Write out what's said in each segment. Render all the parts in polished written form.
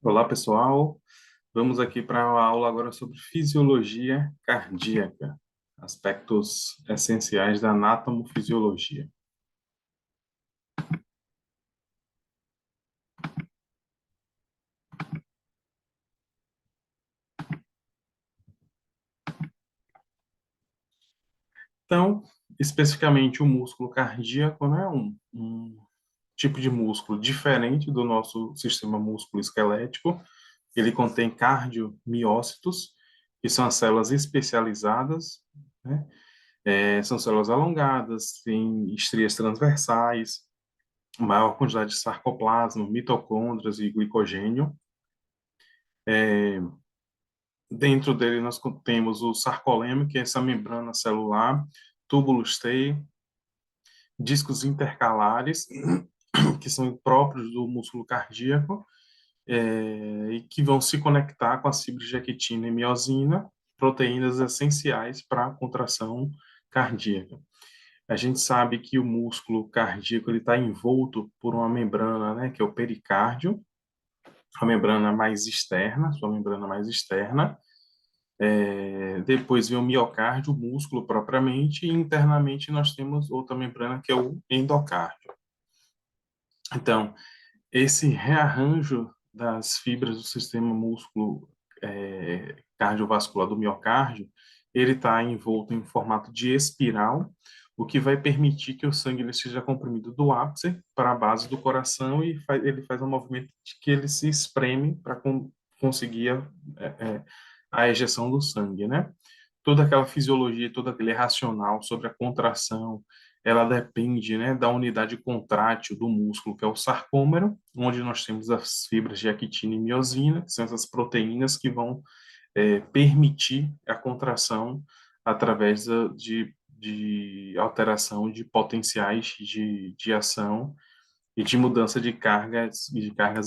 Olá, pessoal. Vamos aqui para a aula agora sobre fisiologia cardíaca, aspectos essenciais da anatomofisiologia. Então, especificamente o músculo cardíaco, né, um tipo de músculo diferente do nosso sistema músculo-esquelético. Ele contém cardiomiócitos, que são as células especializadas, né? São células alongadas, têm estrias transversais, maior quantidade de sarcoplasma, mitocôndrias e glicogênio. Dentro dele nós temos o sarcolema, que é essa membrana celular, túbulos T, discos intercalares, que são próprios do músculo cardíaco, e que vão se conectar com as fibras de actina e miosina, proteínas essenciais para a contração cardíaca. A gente sabe que o músculo cardíaco ele está envolto por uma membrana, né, que é o pericárdio, a membrana mais externa, sua membrana mais externa. Depois vem o miocárdio, o músculo propriamente, e internamente nós temos outra membrana que é o endocárdio. Então, esse rearranjo das fibras do sistema músculo cardiovascular do miocárdio, ele está envolto em formato de espiral, o que vai permitir que o sangue ele seja comprimido do ápice para a base do coração e ele faz um movimento de que ele se espreme para conseguir a ejeção do sangue, né? Toda aquela fisiologia, todo aquele racional sobre a contração, ela depende, né, da unidade contrátil do músculo, que é o sarcômero, onde nós temos as fibras de actina e miosina, que são essas proteínas que vão permitir a contração através de alteração de potenciais de ação e de mudança de cargas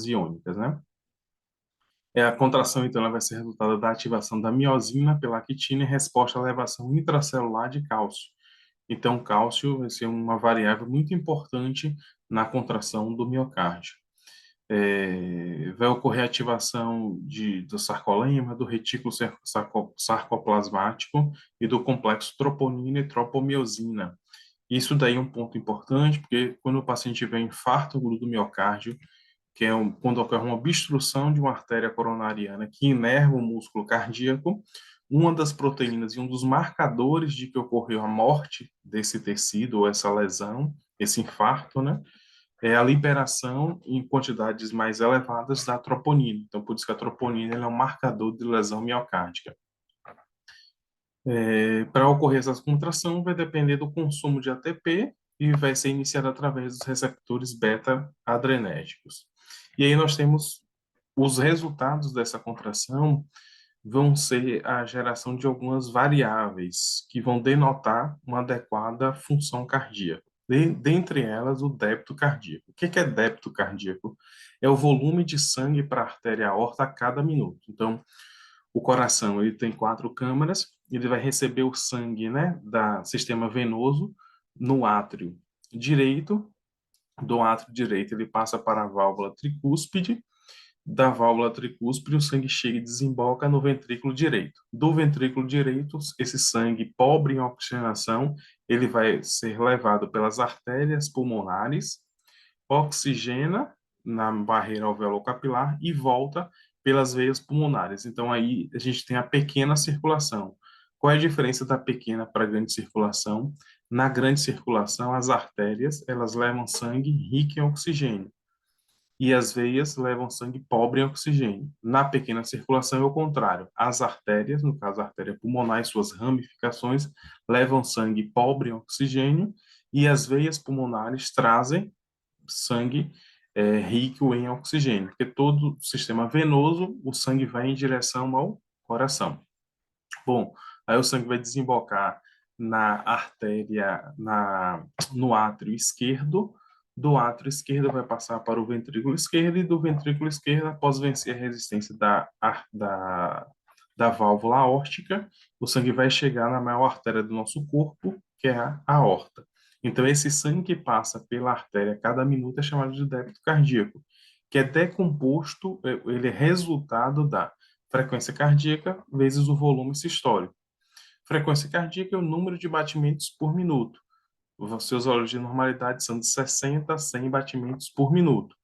iônicas, né? A contração, então, ela vai ser resultado da ativação da miosina pela actina em resposta à elevação intracelular de cálcio. Então, o cálcio vai ser uma variável muito importante na contração do miocárdio. Vai ocorrer a ativação do sarcolema, do retículo sarcoplasmático e do complexo troponina e tropomiosina. Isso daí é um ponto importante, porque quando o paciente tiver infarto agudo do miocárdio, que é quando ocorre uma obstrução de uma artéria coronariana que inerva o músculo cardíaco, uma das proteínas e um dos marcadores de que ocorreu a morte desse tecido ou essa lesão, esse infarto, né, é a liberação em quantidades mais elevadas da troponina. Então, por isso que a troponina é um marcador de lesão miocárdica. Para ocorrer essa contração, vai depender do consumo de ATP e vai ser iniciada através dos receptores beta-adrenérgicos. E aí nós temos os resultados dessa contração vão ser a geração de algumas variáveis que vão denotar uma adequada função cardíaca. Dentre elas, o débito cardíaco. O que é débito cardíaco? É o volume de sangue para a artéria aorta a cada minuto. Então, o coração ele tem 4 câmaras, ele vai receber o sangue, né, da sistema venoso no átrio direito. Do átrio direito ele passa para a válvula tricúspide, da válvula tricúspide o sangue chega e desemboca no ventrículo direito. Do ventrículo direito, esse sangue pobre em oxigenação, ele vai ser levado pelas artérias pulmonares, oxigena na barreira alveolo-capilar e volta pelas veias pulmonares. Então, aí a gente tem a pequena circulação. Qual é a diferença da pequena para a grande circulação? Na grande circulação, as artérias, elas levam sangue rico em oxigênio e as veias levam sangue pobre em oxigênio. Na pequena circulação é o contrário. As artérias, no caso a artéria pulmonar e suas ramificações, levam sangue pobre em oxigênio e as veias pulmonares trazem sangue rico em oxigênio, porque todo o sistema venoso, o sangue vai em direção ao coração. Bom, aí o sangue vai desembocar na artéria, no átrio esquerdo, do átrio esquerdo vai passar para o ventrículo esquerdo e do ventrículo esquerdo, após vencer a resistência da válvula aórtica, o sangue vai chegar na maior artéria do nosso corpo, que é a aorta. Então, esse sangue que passa pela artéria a cada minuto é chamado de débito cardíaco. que é decomposto, ele é resultado da frequência cardíaca vezes o volume sistólico. Frequência cardíaca é o número de batimentos por minuto. Os seus valores de normalidade são de 60 a 100 batimentos por minuto.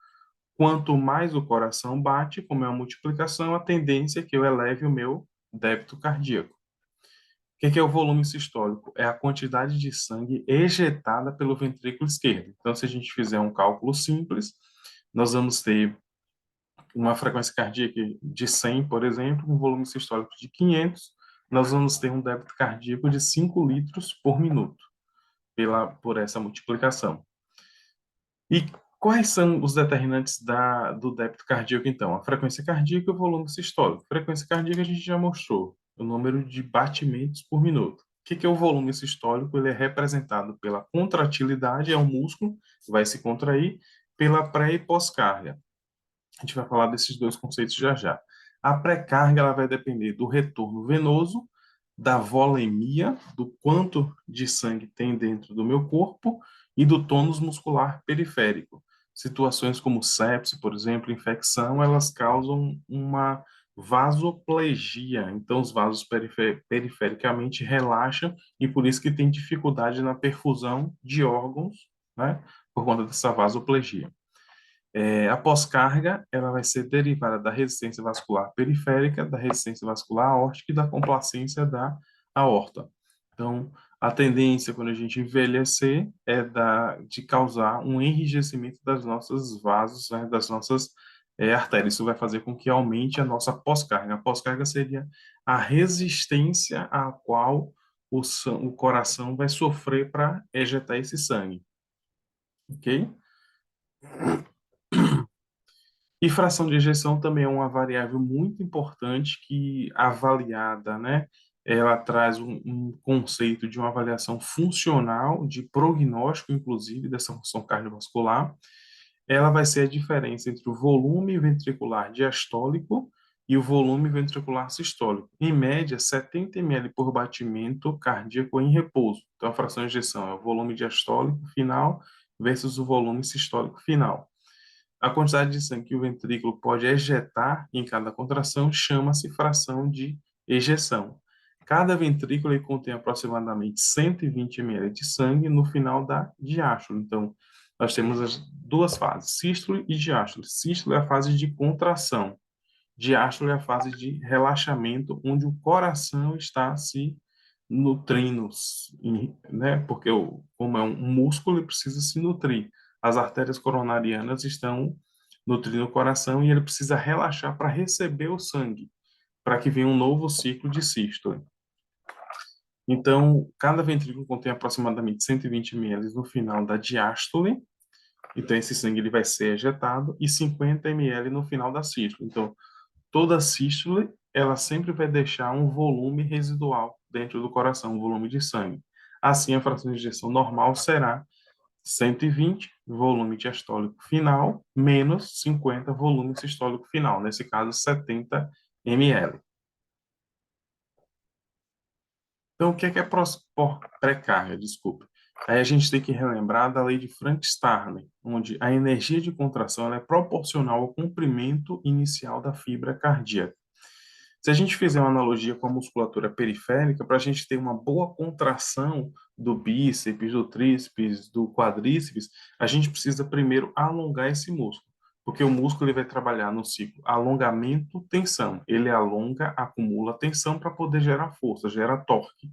Quanto mais o coração bate, como é uma multiplicação, a tendência é que eu eleve o meu débito cardíaco. O que é o volume sistólico? É a quantidade de sangue ejetada pelo ventrículo esquerdo. Então, se a gente fizer um cálculo simples, nós vamos ter uma frequência cardíaca de 100, por exemplo, um volume sistólico de 500, nós vamos ter um débito cardíaco de 5 litros por minuto, por essa multiplicação. E quais são os determinantes do débito cardíaco, então? A frequência cardíaca e o volume sistólico. Frequência cardíaca a gente já mostrou, o número de batimentos por minuto. O que é o volume sistólico? Ele é representado pela contratilidade, é um músculo que vai se contrair, pela pré e pós-carga. A gente vai falar desses dois conceitos já já. A pré-carga ela vai depender do retorno venoso, da volemia, do quanto de sangue tem dentro do meu corpo e do tônus muscular periférico. Situações como sepse, por exemplo, infecção, elas causam uma vasoplegia. Então, os vasos perifericamente relaxam e por isso que tem dificuldade na perfusão de órgãos, né, por conta dessa vasoplegia. A pós-carga, ela vai ser derivada da resistência vascular periférica, da resistência vascular aórtica e da complacência da aorta. Então, a tendência quando a gente envelhecer é de causar um enrijecimento das nossas vasos, né, das nossas artérias. Isso vai fazer com que aumente a nossa pós-carga. A pós-carga seria a resistência a qual o coração vai sofrer para ejetar esse sangue. Ok? E fração de ejeção também é uma variável muito importante que, avaliada, né, ela traz um conceito de uma avaliação funcional, de prognóstico, inclusive, dessa função cardiovascular. Ela vai ser a diferença entre o volume ventricular diastólico e o volume ventricular sistólico. Em média, 70 ml por batimento cardíaco em repouso. Então, a fração de ejeção é o volume diastólico final versus o volume sistólico final. A quantidade de sangue que o ventrículo pode ejetar em cada contração chama-se fração de ejeção. Cada ventrículo ele contém aproximadamente 120 ml de sangue no final da diástole. Então, nós temos as duas fases, sístole e diástole. Sístole é a fase de contração. Diástole é a fase de relaxamento, onde o coração está se nutrindo, né? Porque como é um músculo, ele precisa se nutrir. As artérias coronarianas estão nutrindo o coração e ele precisa relaxar para receber o sangue, para que venha um novo ciclo de sístole. Então, cada ventrículo contém aproximadamente 120 ml no final da diástole. Então, esse sangue ele vai ser ejetado e 50 ml no final da sístole. Então, toda sístole, ela sempre vai deixar um volume residual dentro do coração, um volume de sangue. Assim, a fração de ejeção normal será 120 volume diastólico final menos 50 volume sistólico final, nesse caso 70 ml. Então, o que é pré-carga? Desculpe. Aí a gente tem que relembrar da lei de Frank-Starling, onde a energia de contração ela é proporcional ao comprimento inicial da fibra cardíaca. Se a gente fizer uma analogia com a musculatura periférica, para a gente ter uma boa contração do bíceps, do tríceps, do quadríceps, a gente precisa primeiro alongar esse músculo, porque o músculo ele vai trabalhar no ciclo alongamento, tensão. Ele alonga, acumula tensão para poder gerar força, gera torque.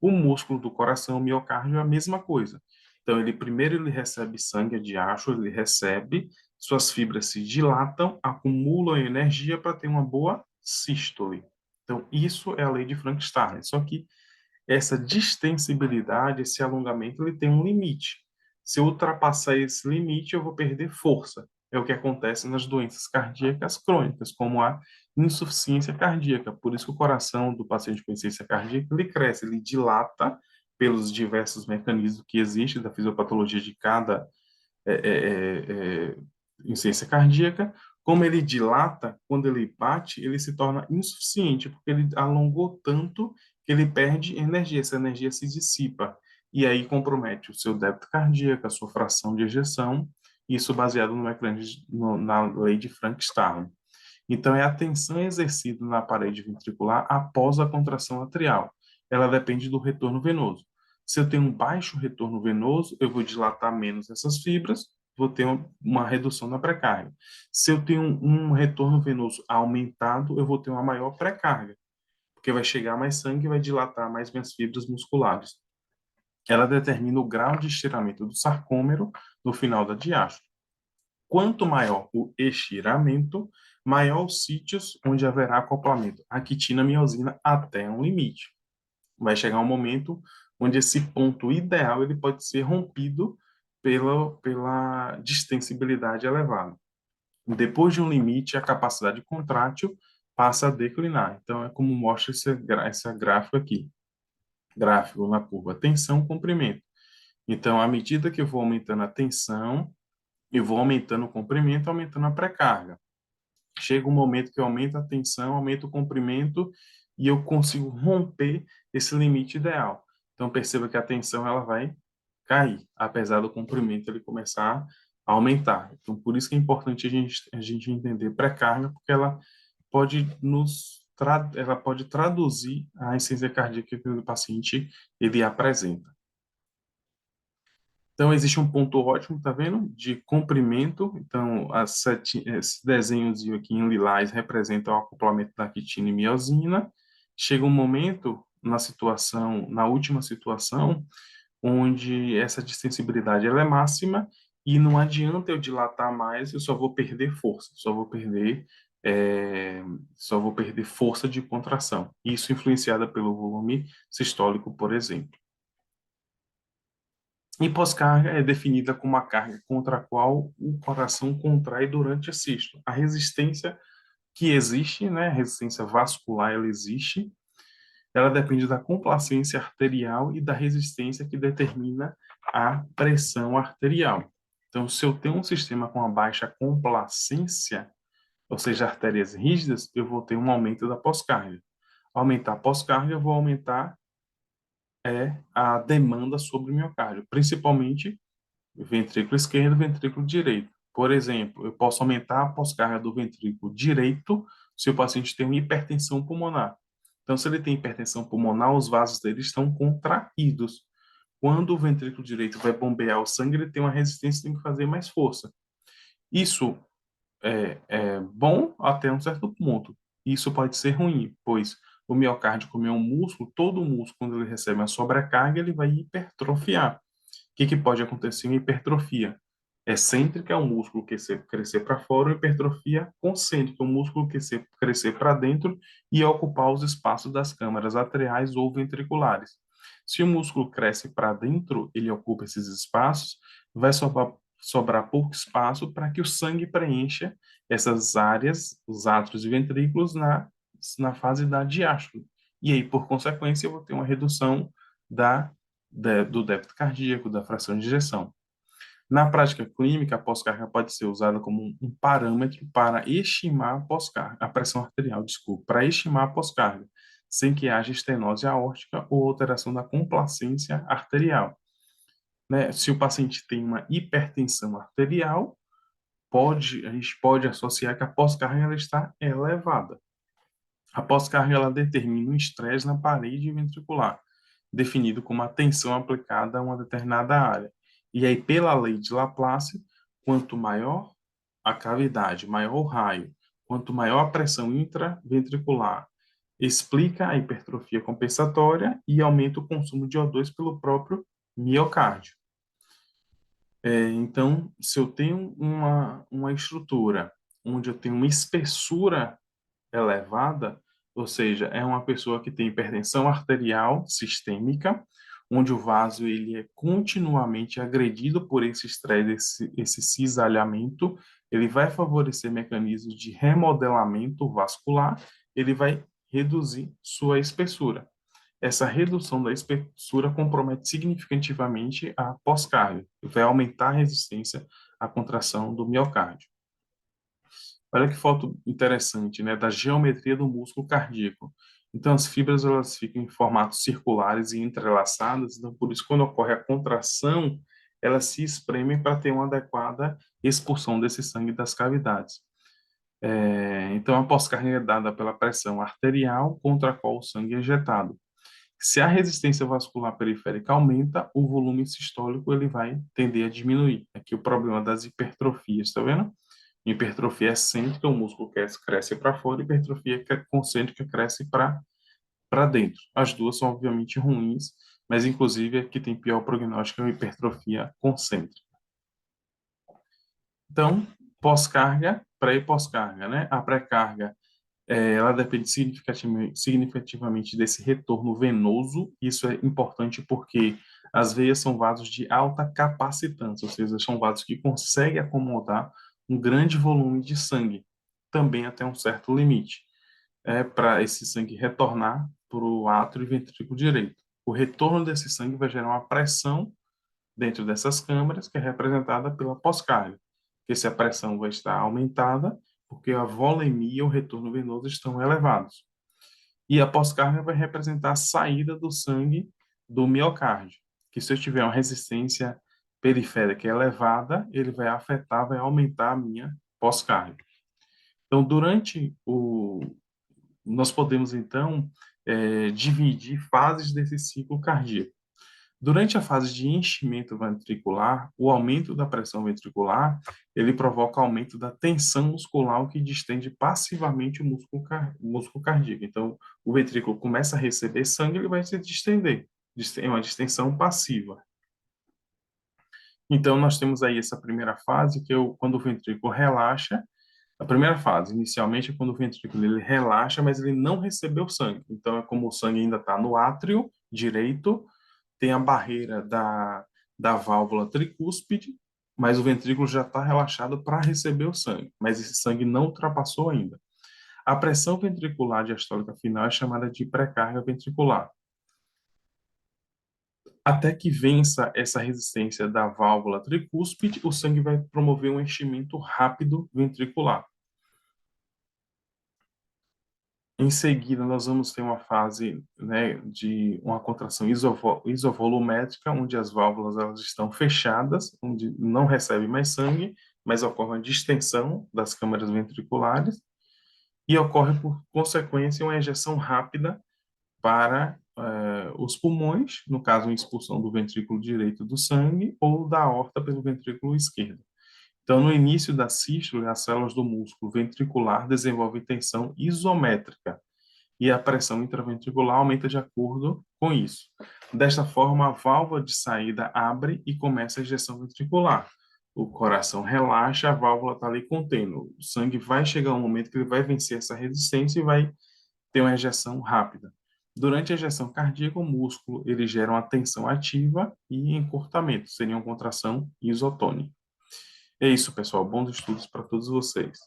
O músculo do coração, o miocárdio, é a mesma coisa. Então, primeiro ele recebe sangue, a diástole, ele recebe, suas fibras se dilatam, acumulam energia para ter uma boa sístole. Então, isso é a lei de Frank-Starling. Só que essa distensibilidade, esse alongamento, ele tem um limite. Se eu ultrapassar esse limite, eu vou perder força. É o que acontece nas doenças cardíacas crônicas, como a insuficiência cardíaca. Por isso que o coração do paciente com insuficiência cardíaca, ele cresce, ele dilata pelos diversos mecanismos que existem da fisiopatologia de cada é, é, é, insuficiência cardíaca. Como ele dilata, quando ele bate, ele se torna insuficiente, porque ele alongou tanto que ele perde energia, essa energia se dissipa, e aí compromete o seu débito cardíaco, a sua fração de ejeção, isso baseado no mecanismo, na lei de Frank-Starling. Então, é a tensão exercida na parede ventricular após a contração atrial. Ela depende do retorno venoso. Se eu tenho um baixo retorno venoso, eu vou dilatar menos essas fibras, vou ter uma redução na pré-carga. Se eu tenho um retorno venoso aumentado, eu vou ter uma maior pré-carga, porque vai chegar mais sangue e vai dilatar mais minhas fibras musculares. Ela determina o grau de estiramento do sarcômero no final da diástole. Quanto maior o estiramento, maior os sítios onde haverá acoplamento actina-miosina até um limite. Vai chegar um momento onde esse ponto ideal ele pode ser rompido pela distensibilidade elevada. Depois de um limite, a capacidade contrátil passa a declinar. Então, é como mostra esse gráfico aqui. Gráfico na curva tensão, comprimento. Então, à medida que eu vou aumentando a tensão, eu vou aumentando o comprimento, aumentando a pré-carga. Chega um momento que eu aumento a tensão, aumento o comprimento e eu consigo romper esse limite ideal. Então, perceba que a tensão ela vai cair, apesar do comprimento ele começar a aumentar. Então, por isso que é importante a gente entender pré-carga, porque ela pode ela pode traduzir a insuficiência cardíaca que o paciente ele apresenta. Então, existe um ponto ótimo, tá vendo? De comprimento. Então, esse desenhozinho aqui em lilás representa o acoplamento da quitina e miosina. Chega um momento na situação, na última situação, onde essa distensibilidade ela é máxima e não adianta eu dilatar mais, eu só vou perder força, é, só vou perder força de contração. Isso influenciada pelo volume sistólico, por exemplo. E pós-carga é definida como a carga contra a qual o coração contrai durante a sístole. A resistência que existe, né, a resistência vascular, ela existe, ela depende da complacência arterial e da resistência que determina a pressão arterial. Então, se eu tenho um sistema com uma baixa complacência, ou seja, artérias rígidas, eu vou ter um aumento da pós-carga. Aumentar a pós-carga, eu vou aumentar a demanda sobre o miocárdio, principalmente ventrículo esquerdo e ventrículo direito. Por exemplo, eu posso aumentar a pós-carga do ventrículo direito se o paciente tem uma hipertensão pulmonar. Então, se ele tem hipertensão pulmonar, os vasos dele estão contraídos. Quando o ventrículo direito vai bombear o sangue, ele tem uma resistência, tem que fazer mais força. Isso é bom até um certo ponto. Isso pode ser ruim, pois o miocárdio, como é um músculo, todo músculo, quando ele recebe uma sobrecarga, ele vai hipertrofiar. Que pode acontecer em hipertrofia? Excêntrica é um músculo que crescer para fora, hipertrofia concêntrica, um músculo que crescer para dentro e ocupar os espaços das câmaras atriais ou ventriculares. Se o músculo cresce para dentro, ele ocupa esses espaços, vai sobrar pouco espaço para que o sangue preencha essas áreas, os átrios e ventrículos, na fase da diástole. E aí, por consequência, eu vou ter uma redução do débito cardíaco, da fração de ejeção. Na prática clínica, a pós-carga pode ser usada como um parâmetro para estimar a pós-carga, a pressão arterial, desculpa, para estimar a pós-carga, sem que haja estenose aórtica ou alteração da complacência arterial. Né? Se o paciente tem uma hipertensão arterial, a gente pode associar que a pós-carga ela está elevada. A pós-carga ela determina um estresse na parede ventricular, definido como a tensão aplicada a uma determinada área. E aí, pela lei de Laplace, quanto maior a cavidade, maior o raio, quanto maior a pressão intraventricular, explica a hipertrofia compensatória e aumenta o consumo de O2 pelo próprio miocárdio. Então, se eu tenho uma estrutura onde eu tenho uma espessura elevada, ou seja, é uma pessoa que tem hipertensão arterial sistêmica, onde o vaso ele é continuamente agredido por esse estresse, esse cisalhamento, ele vai favorecer mecanismos de remodelamento vascular, ele vai reduzir sua espessura. Essa redução da espessura compromete significativamente a pós-carga, vai aumentar a resistência à contração do miocárdio. Olha que foto interessante, né, da geometria do músculo cardíaco. Então, as fibras elas ficam em formatos circulares e entrelaçadas, então por isso quando ocorre a contração, elas se espremem para ter uma adequada expulsão desse sangue das cavidades. Então, a pós-carga é dada pela pressão arterial contra a qual o sangue é injetado. Se a resistência vascular periférica aumenta, o volume sistólico ele vai tender a diminuir. Aqui o problema das hipertrofias, tá vendo? Hipertrofia excêntrica, o músculo cresce para fora, hipertrofia concêntrica cresce para dentro. As duas são obviamente ruins, mas inclusive a que tem pior prognóstico é a hipertrofia concêntrica. Então, pós-carga, pré e pós-carga, né? A pré-carga, ela depende significativamente desse retorno venoso. Isso é importante porque as veias são vasos de alta capacitância, ou seja, são vasos que conseguem acomodar um grande volume de sangue, também até um certo limite, para esse sangue retornar para o átrio e ventrículo direito. O retorno desse sangue vai gerar uma pressão dentro dessas câmaras, que é representada pela pós-carga, que se a pressão vai estar aumentada, porque a volemia e o retorno venoso estão elevados. E a pós-carga vai representar a saída do sangue do miocárdio, que se eu tiver uma resistência periférica elevada, ele vai afetar, vai aumentar a minha pós-carga. Então, nós podemos, então, dividir fases desse ciclo cardíaco. Durante a fase de enchimento ventricular, o aumento da pressão ventricular, ele provoca aumento da tensão muscular, o que distende passivamente o músculo cardíaco. Então, o ventrículo começa a receber sangue, ele vai se distender. É uma distensão passiva. Então, nós temos aí essa primeira fase, que é quando o ventrículo relaxa. A primeira fase, inicialmente, é quando o ventrículo ele relaxa, mas ele não recebeu sangue. Então, é como o sangue ainda está no átrio direito, tem a barreira da válvula tricúspide, mas o ventrículo já está relaxado para receber o sangue, mas esse sangue não ultrapassou ainda. A pressão ventricular diastólica final é chamada de pré-carga ventricular. Até que vença essa resistência da válvula tricúspide, o sangue vai promover um enchimento rápido ventricular. Em seguida, nós vamos ter uma fase, né, de uma contração isovolumétrica, onde as válvulas elas estão fechadas, onde não recebe mais sangue, mas ocorre uma distensão das câmaras ventriculares e ocorre, por consequência, uma ejeção rápida para os pulmões, no caso, uma expulsão do ventrículo direito do sangue ou da aorta pelo ventrículo esquerdo. Então, no início da sístole, as células do músculo ventricular desenvolvem tensão isométrica, e a pressão intraventricular aumenta de acordo com isso. Desta forma, a válvula de saída abre e começa a ejeção ventricular. O coração relaxa, a válvula está ali contendo. O sangue vai chegar um momento que ele vai vencer essa resistência e vai ter uma ejeção rápida. Durante a ejeção cardíaca, o músculo ele gera uma tensão ativa e encurtamento, seria uma contração isotônica. É isso, pessoal. Bons estudos para todos vocês.